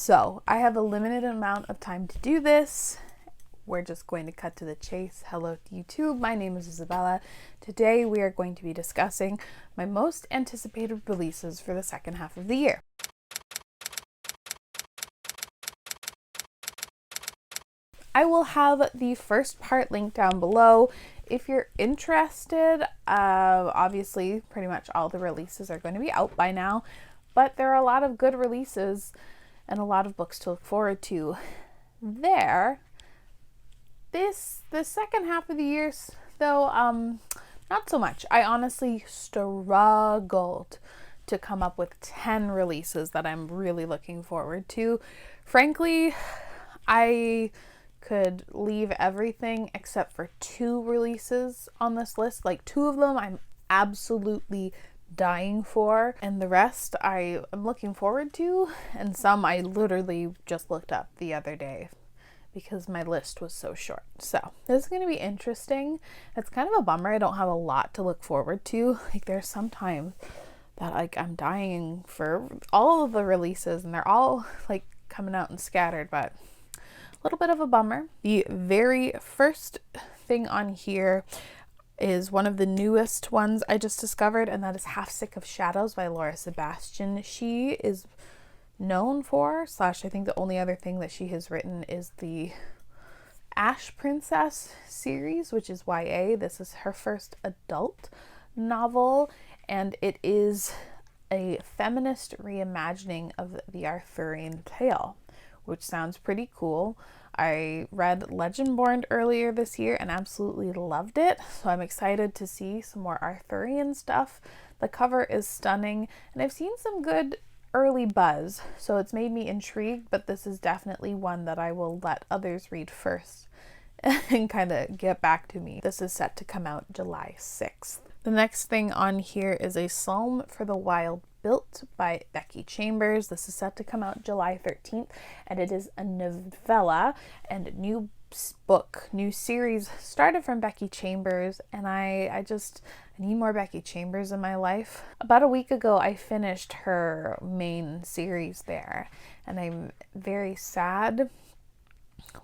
So I have a limited amount of time to do this. We're just going to cut to the chase. Hello YouTube, my name is Isabella. Today we are going to be discussing my most anticipated releases for the second half of the year. I will have the first part linked down below. If you're interested, obviously pretty much all the releases are going to be out by now, but there are a lot of good releases and a lot of books to look forward to there. The second half of the year, though, not so much. I honestly struggled to come up with 10 releases that I'm really looking forward to. Frankly, I could leave everything except for 2 releases on this list. Like 2 of them I'm absolutely dying for, and the rest I am looking forward to, and some I literally just looked up the other day because my list was so short. So this is going to be interesting. It's kind of a bummer I don't have a lot to look forward to. Like there's some times that like I'm dying for all of the releases and they're all like coming out and scattered, but a little bit of a bummer. The very first thing on here is one of the newest ones I just discovered, and that is Half Sick of Shadows by Laura Sebastian. She is known for, / I think the only other thing that she has written is the Ash Princess series, which is YA. This is her first adult novel, and it is a feminist reimagining of the Arthurian tale, which sounds pretty cool. I read Legendborn earlier this year and absolutely loved it, so I'm excited to see some more Arthurian stuff. The cover is stunning, and I've seen some good early buzz, so it's made me intrigued, but this is definitely one that I will let others read first and kind of get back to me. This is set to come out July 6th. The next thing on here is A Psalm for the Wild Built by Becky Chambers. This is set to come out July 13th, and it is a novella and new series started from Becky Chambers, and I need more Becky Chambers in my life. About a week ago I finished her main series there, and I'm very sad.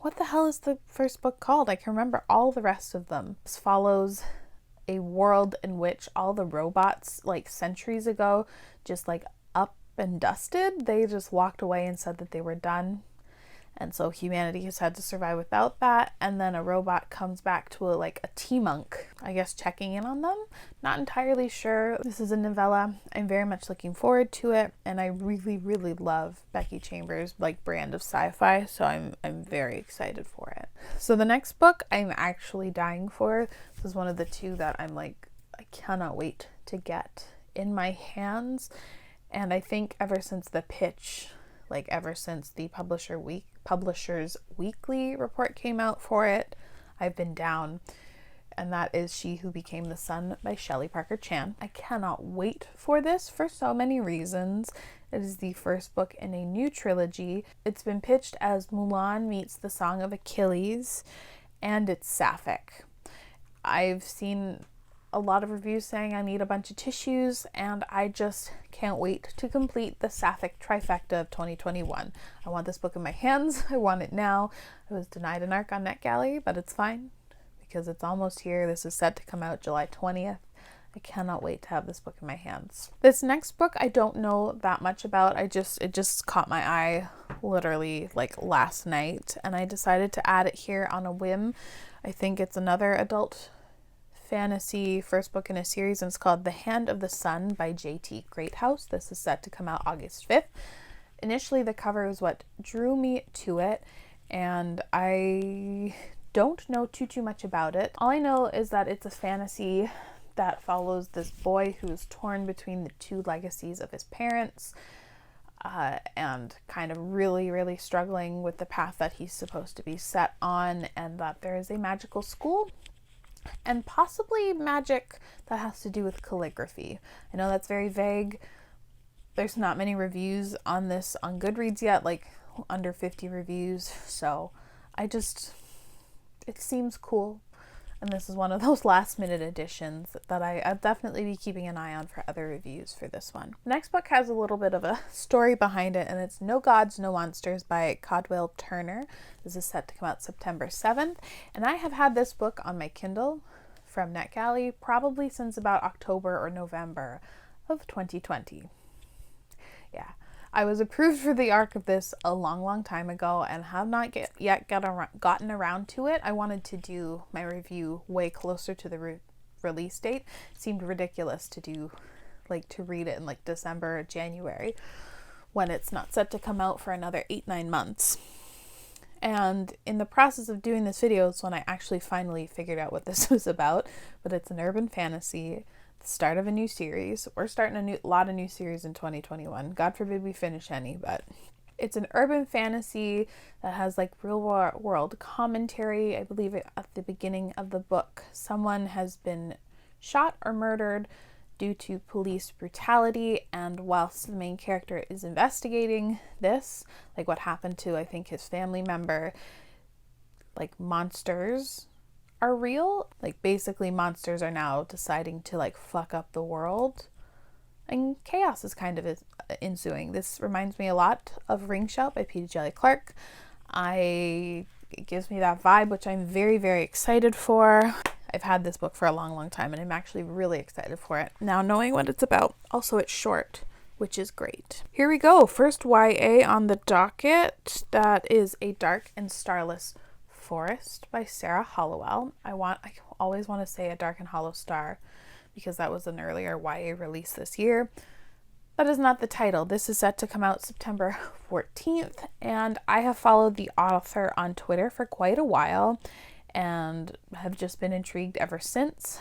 What the hell is the first book called? I can remember all the rest of them. This follows a world in which all the robots like centuries ago just like up and dusted. They just walked away and said that they were done, and so humanity has had to survive without that. And then a robot comes back to a tea monk, I guess, checking in on them. Not entirely sure. This is a novella. I'm very much looking forward to it, and I really love Becky Chambers brand of sci-fi, so I'm very excited for it. So the next book I'm actually dying for. This is one of the 2 that I'm I cannot wait to get in my hands, and I think ever since the pitch, ever since the Publishers Weekly report came out for it, I've been down, and that is She Who Became the Sun by Shelly Parker Chan. I cannot wait for this for so many reasons. It is the first book in a new trilogy. It's been pitched as Mulan meets the Song of Achilles, and it's sapphic. I've seen a lot of reviews saying I need a bunch of tissues, and I just can't wait to complete the sapphic trifecta of 2021. I want this book in my hands. I want it now. I was denied an ARC on NetGalley, but it's fine because it's almost here. This is set to come out July 20th. I cannot wait to have this book in my hands. This next book I don't know that much about. It just caught my eye literally last night, and I decided to add it here on a whim. I think it's another adult fantasy first book in a series, and it's called The Hand of the Sun by J.T. Greathouse. This is set to come out August 5th. Initially, the cover was what drew me to it, and I don't know too much about it. All I know is that it's a fantasy that follows this boy who is torn between the 2 legacies of his parents, and kind of really struggling with the path that he's supposed to be set on, and that there is a magical school and possibly magic that has to do with calligraphy. I know that's very vague. There's not many reviews on this on Goodreads yet, under 50 reviews, so it seems cool. And this is one of those last minute editions that I'll definitely be keeping an eye on for other reviews for this one. The next book has a little bit of a story behind it, and it's No Gods, No Monsters by Codwell Turner. This is set to come out September 7th. And I have had this book on my Kindle from NetGalley probably since about October or November of 2020. Yeah. I was approved for the arc of this a long time ago and have not yet gotten around to it. I wanted to do my review way closer to the release date. It seemed ridiculous to do, to read it in December or January when it's not set to come out for another 8-9 months. And in the process of doing this video is when I actually finally figured out what this was about. But it's an urban fantasy, the start of a new series. We're starting a lot of new series in 2021. God forbid we finish any, but it's an urban fantasy that has real world commentary. I believe at the beginning of the book, someone has been shot or murdered due to police brutality, and whilst the main character is investigating this, what happened to, I think, his family member, monsters are real. Basically monsters are now deciding to fuck up the world, and chaos is kind of ensuing. This reminds me a lot of Ring Shout by P.J. Clark. It gives me that vibe, which I'm very, very excited for. I've had this book for a long time, and I'm actually really excited for it now, knowing what it's about. Also, it's short, which is great. Here we go. First YA on the docket. That is A Dark and Starless Forest by Sarah Hallowell. I always want to say A Dark and Hollow Star because that was an earlier YA release this year. That is not the title. This is set to come out September 14th, and I have followed the author on Twitter for quite a while and have just been intrigued ever since.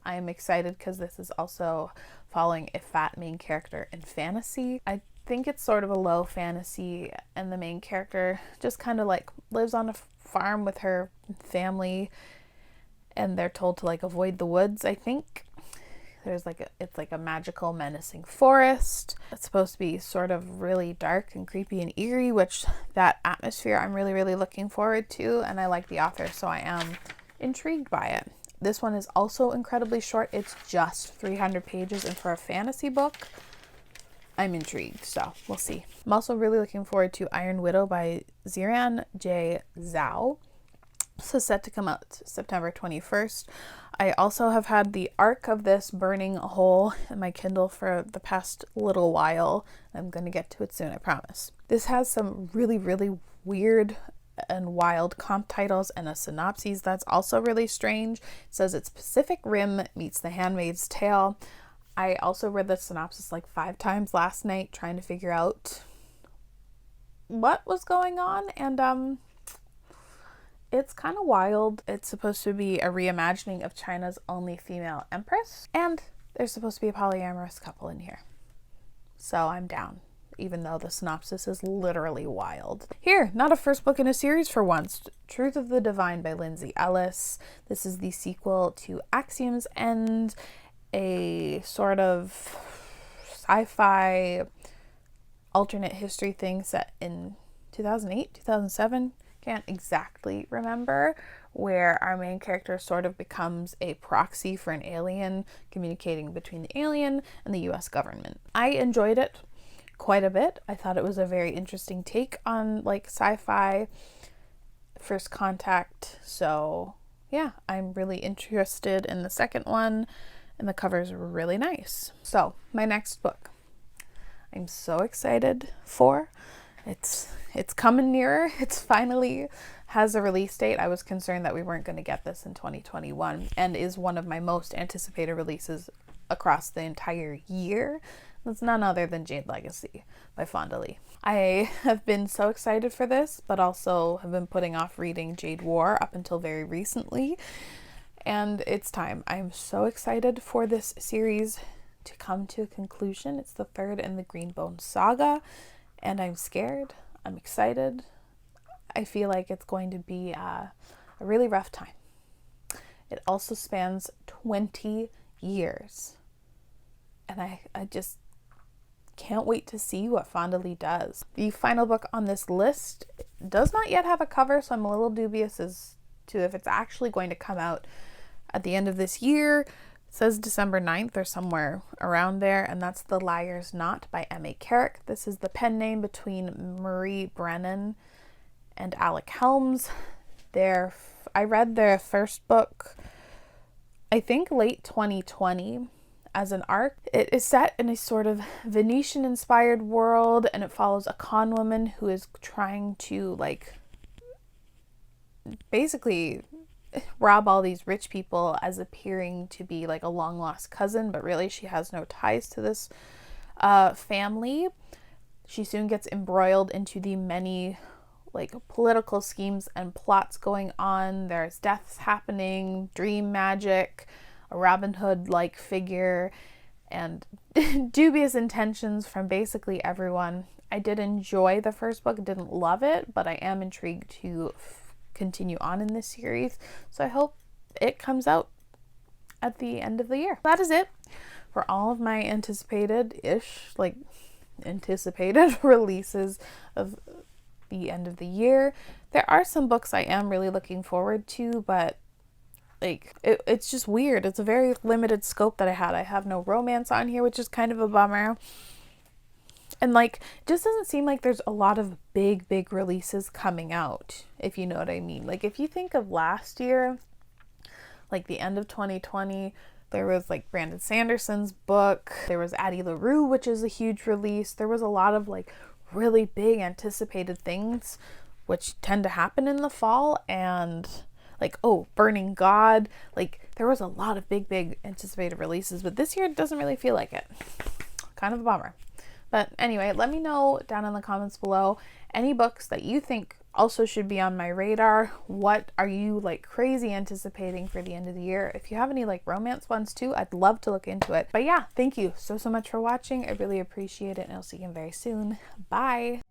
I am excited because this is also following a fat main character in fantasy. I think it's sort of a low fantasy, and the main character just kind of lives on a farm with her family, and they're told to avoid the woods. I think there's it's a magical menacing forest. It's supposed to be sort of really dark and creepy and eerie, which that atmosphere I'm really looking forward to, and I like the author, so I am intrigued by it. This one is also incredibly short. It's just 300 pages, and for a fantasy book, I'm intrigued, so we'll see. I'm also really looking forward to Iron Widow by Zirian J. Zhao. This is set to come out September 21st. I also have had the arc of this burning a hole in my Kindle for the past little while. I'm going to get to it soon, I promise. This has some really weird and wild comp titles and a synopsis that's also really strange. It says it's Pacific Rim meets The Handmaid's Tale. I also read the synopsis 5 times last night trying to figure out what was going on, and it's kind of wild. It's supposed to be a reimagining of China's only female empress, and there's supposed to be a polyamorous couple in here. So I'm down, even though the synopsis is literally wild. Here, not a first book in a series for once. Truth of the Divine by Lindsay Ellis. This is the sequel to Axiom's End, a sort of sci-fi alternate history thing set in 2008, 2007. Can't exactly remember, where our main character sort of becomes a proxy for an alien, communicating between the alien and the US government. I enjoyed it quite a bit. I thought it was a very interesting take on sci-fi first contact. So yeah, I'm really interested in the second one, and the cover's really nice. So my next book I'm so excited for. It's coming nearer. It's finally has a release date. I was concerned that we weren't going to get this in 2021, and is one of my most anticipated releases across the entire year. It's none other than Jade Legacy by Fonda Lee. I have been so excited for this, but also have been putting off reading Jade War up until very recently, and it's time. I am so excited for this series to come to a conclusion. It's the third in the Greenbone saga, and I'm scared. I'm excited. I feel like it's going to be a really rough time. It also spans 20 years. And I just can't wait to see what Fonda Lee does. The final book on this list does not yet have a cover, so I'm a little dubious as to if it's actually going to come out at the end of this year. It says December 9th or somewhere around there, and that's The Liar's Knot by M.A. Carrick. This is the pen name between Marie Brennan and Alec Helms. I read their first book, I think late 2020, as an arc. It is set in a sort of Venetian-inspired world, and it follows a con woman who is trying to, like, basically rob all these rich people as appearing to be like a long-lost cousin, but really she has no ties to this family. She soon gets embroiled into the many like political schemes and plots going on. There's deaths happening, dream magic, a Robin Hood-like figure, and dubious intentions from basically everyone. I did enjoy the first book, didn't love it, but I am intrigued to continue on in this series, so I hope it comes out at the end of the year. That is it for all of my anticipated releases of the end of the year. There are some books I am really looking forward to, but like it's just weird. It's a very limited scope that I had. I have no romance on here, which is kind of a bummer. And like, it just doesn't seem like there's a lot of big releases coming out, if you know what I mean. Like, if you think of last year, like the end of 2020, there was like Brandon Sanderson's book. There was Addie LaRue, which is a huge release. There was a lot of like really big anticipated things, which tend to happen in the fall. And like, oh, Burning God. Like, there was a lot of big anticipated releases, but this year it doesn't really feel like it. Kind of a bummer. But anyway, let me know down in the comments below any books that you think also should be on my radar. What are you like crazy anticipating for the end of the year? If you have any like romance ones too, I'd love to look into it. But yeah, thank you so much for watching. I really appreciate it, and I'll see you again very soon. Bye.